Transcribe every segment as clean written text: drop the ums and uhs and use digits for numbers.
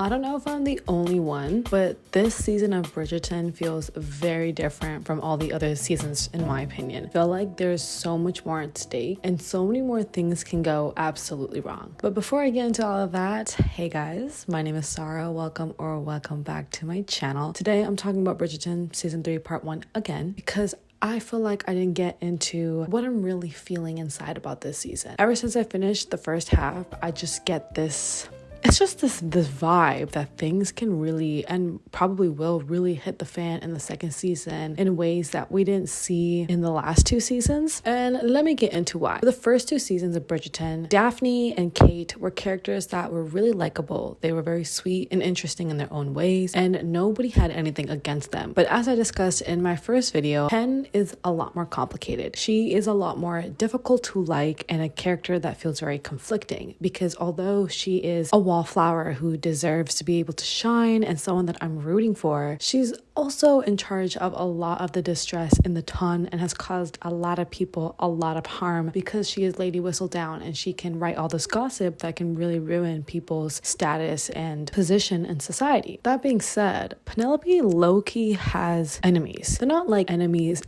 I don't know if I'm the only one, but this season of Bridgerton feels very different from all the other seasons, in my opinion. I feel like there's so much more at stake and so many more things can go absolutely wrong. But before I get into all of that, hey guys, my name is Sarah. Welcome back to my channel. Today I'm talking about Bridgerton Season 3 Part 1 again because I feel like I didn't get into what I'm really feeling inside about this season. Ever since I finished the first half, I just get this... It's just this vibe that things can really and probably will really hit the fan in the second season in ways that we didn't see in the last two seasons. And let me get into why. For the first two seasons of Bridgerton, Daphne and Kate were characters that were really likable. They were very sweet and interesting in their own ways, and nobody had anything against them. But as I discussed in my first video, Hen is a lot more complicated. She is a lot more difficult to like and a character that feels very conflicting because although she is a wallflower who deserves to be able to shine and someone that I'm rooting for, she's also in charge of a lot of the distress in the ton and has caused a lot of people a lot of harm because she is Lady Whistledown and she can write all this gossip that can really ruin people's status and position in society. That being said, Penelope low-key has enemies. They're not like enemies,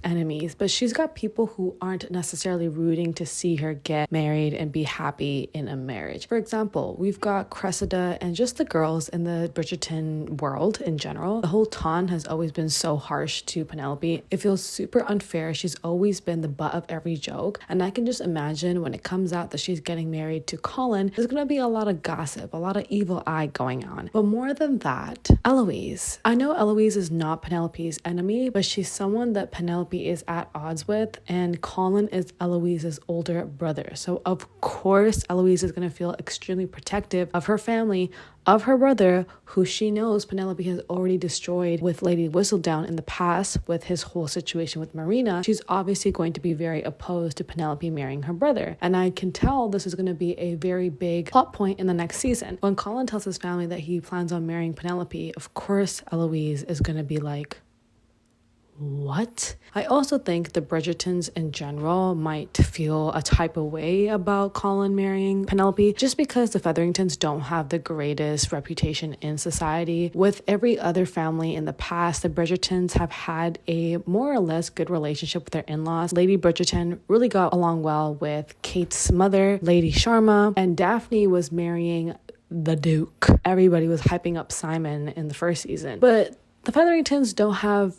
but she's got people who aren't necessarily rooting to see her get married and be happy in a marriage. For example, we've got Cressida and just the girls in the Bridgerton world in general. The whole ton has always been so harsh to Penelope. It feels super unfair. She's always been the butt of every joke. And I can just imagine when it comes out that she's getting married to Colin, there's going to be a lot of gossip, a lot of evil eye going on. But more than that, Eloise. I know Eloise is not Penelope's enemy, but she's someone that Penelope is at odds with. And Colin is Eloise's older brother. So of course, Eloise is going to feel extremely protective of her family, of her brother, who she knows Penelope has already destroyed with Lady Whistledown in the past with his whole situation with Marina. She's obviously going to be very opposed to Penelope marrying her brother. And I can tell this is going to be a very big plot point in the next season. When Colin tells his family that he plans on marrying Penelope, of course Eloise is going to be like, what? I also think the Bridgertons in general might feel a type of way about Colin marrying Penelope just because the Featheringtons don't have the greatest reputation in society. With every other family in the past, the Bridgertons have had a more or less good relationship with their in-laws. Lady Bridgerton really got along well with Kate's mother, Lady Sharma, and Daphne was marrying the Duke. Everybody was hyping up Simon in the first season. But the Featheringtons don't have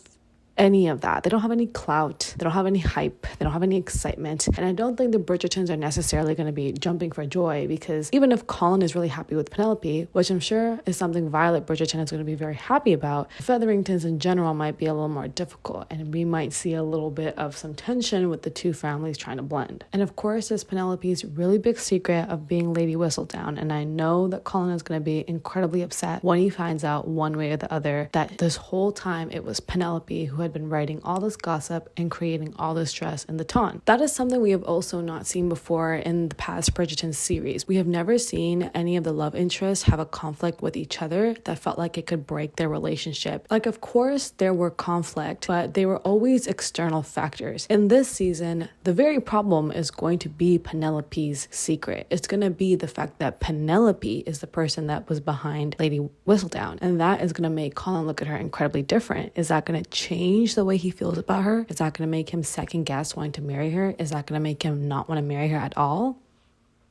any of that. They don't have any clout. They don't have any hype. They don't have any excitement. And I don't think the Bridgertons are necessarily going to be jumping for joy because even if Colin is really happy with Penelope, which I'm sure is something Violet Bridgerton is going to be very happy about, Featheringtons in general might be a little more difficult and we might see a little bit of some tension with the two families trying to blend. And of course, there's Penelope's really big secret of being Lady Whistledown. And I know that Colin is going to be incredibly upset when he finds out one way or the other that this whole time it was Penelope who had been writing all this gossip and creating all this stress in the ton. That is something we have also not seen before in the past Bridgerton series. We have never seen any of the love interests have a conflict with each other that felt like it could break their relationship. Like, of course, there were conflict, but they were always external factors. In this season, the very problem is going to be Penelope's secret. It's going to be the fact that Penelope is the person that was behind Lady Whistledown, and that is going to make Colin look at her incredibly different. Is that going to change the way he feels about her? Is that going to make him second guess wanting to marry her? Is that going to make him not want to marry her at all?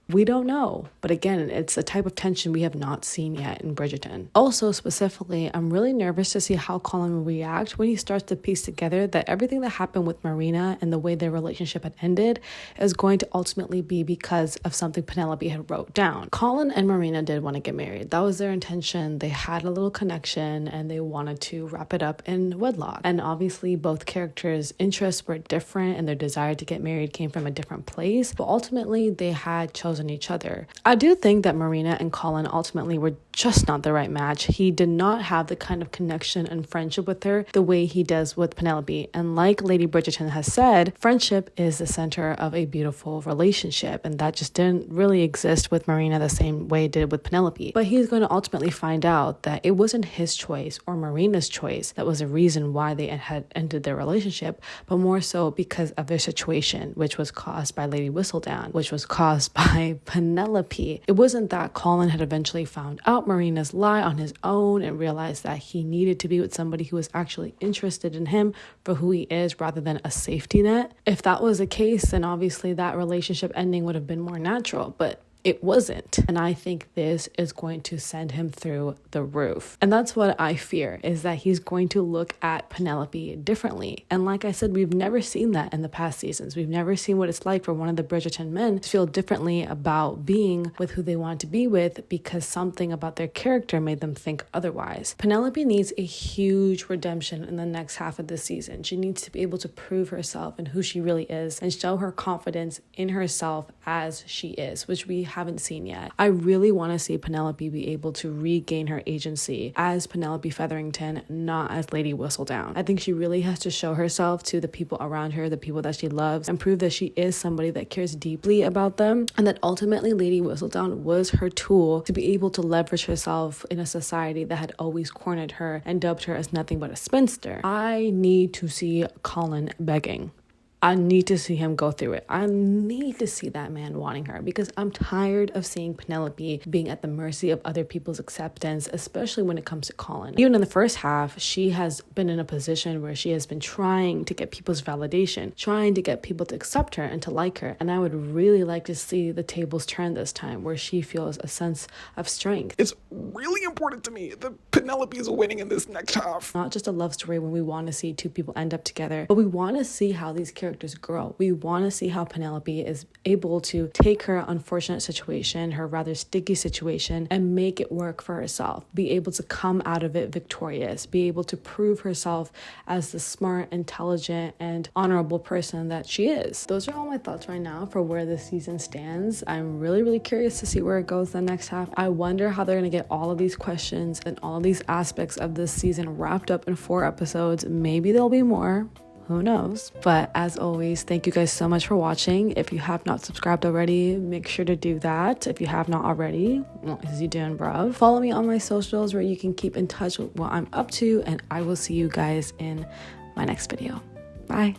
We don't know. But again, it's a type of tension we have not seen yet in Bridgerton. Also, specifically, I'm really nervous to see how Colin will react when he starts to piece together that everything that happened with Marina and the way their relationship had ended is going to ultimately be because of something Penelope had wrote down. Colin and Marina did want to get married. That was their intention. They had a little connection and they wanted to wrap it up in wedlock. And obviously, both characters' interests were different and their desire to get married came from a different place. But ultimately, they had chosen each other. I do think that Marina and Colin ultimately were just not the right match. He did not have the kind of connection and friendship with her the way he does with Penelope. And like Lady Bridgerton has said, friendship is the center of a beautiful relationship. And that just didn't really exist with Marina the same way it did with Penelope. But he's going to ultimately find out that it wasn't his choice or Marina's choice that was the reason why they had ended their relationship, but more so because of their situation, which was caused by Lady Whistledown, which was caused by by Penelope. It wasn't that Colin had eventually found out Marina's lie on his own and realized that he needed to be with somebody who was actually interested in him for who he is rather than a safety net. If that was the case, then obviously that relationship ending would have been more natural, but it wasn't. And I think this is going to send him through the roof. And that's what I fear, is that he's going to look at Penelope differently. And like I said, we've never seen that in the past seasons. We've never seen what it's like for one of the Bridgerton men to feel differently about being with who they want to be with because something about their character made them think otherwise. Penelope needs a huge redemption in the next half of the season. She needs to be able to prove herself and who she really is and show her confidence in herself as she is, which we haven't seen yet. I really want to see Penelope be able to regain her agency as Penelope Featherington, not as Lady Whistledown. I think she really has to show herself to the people around her, the people that she loves, and prove that she is somebody that cares deeply about them, and that ultimately Lady Whistledown was her tool to be able to leverage herself in a society that had always cornered her and dubbed her as nothing but a spinster. I need to see Colin begging. I need to see him go through it. I need to see that man wanting her because I'm tired of seeing Penelope being at the mercy of other people's acceptance, especially when it comes to Colin. Even in the first half, she has been in a position where she has been trying to get people's validation, trying to get people to accept her and to like her. And I would really like to see the tables turn this time where she feels a sense of strength. It's really important to me that Penelope is winning in this next half. Not just a love story when we want to see two people end up together, but we want to see how these characters grow. We want to see how Penelope is able to take her unfortunate situation, her rather sticky situation, and make it work for herself, be able to come out of it victorious, be able to prove herself as the smart, intelligent, and honorable person that she is. Those are all my thoughts right now for where this season stands. I'm really curious to see where it goes the next half. I wonder how they're going to get all of these questions and all of these aspects of this season wrapped up in 4 episodes. Maybe there'll be more. Who knows? But as always, thank you guys so much for watching. If you have not subscribed already, make sure to do that. If you have not already, what is you doing, bruv? Follow me on my socials where you can keep in touch with what I'm up to, and I will see you guys in my next video. Bye.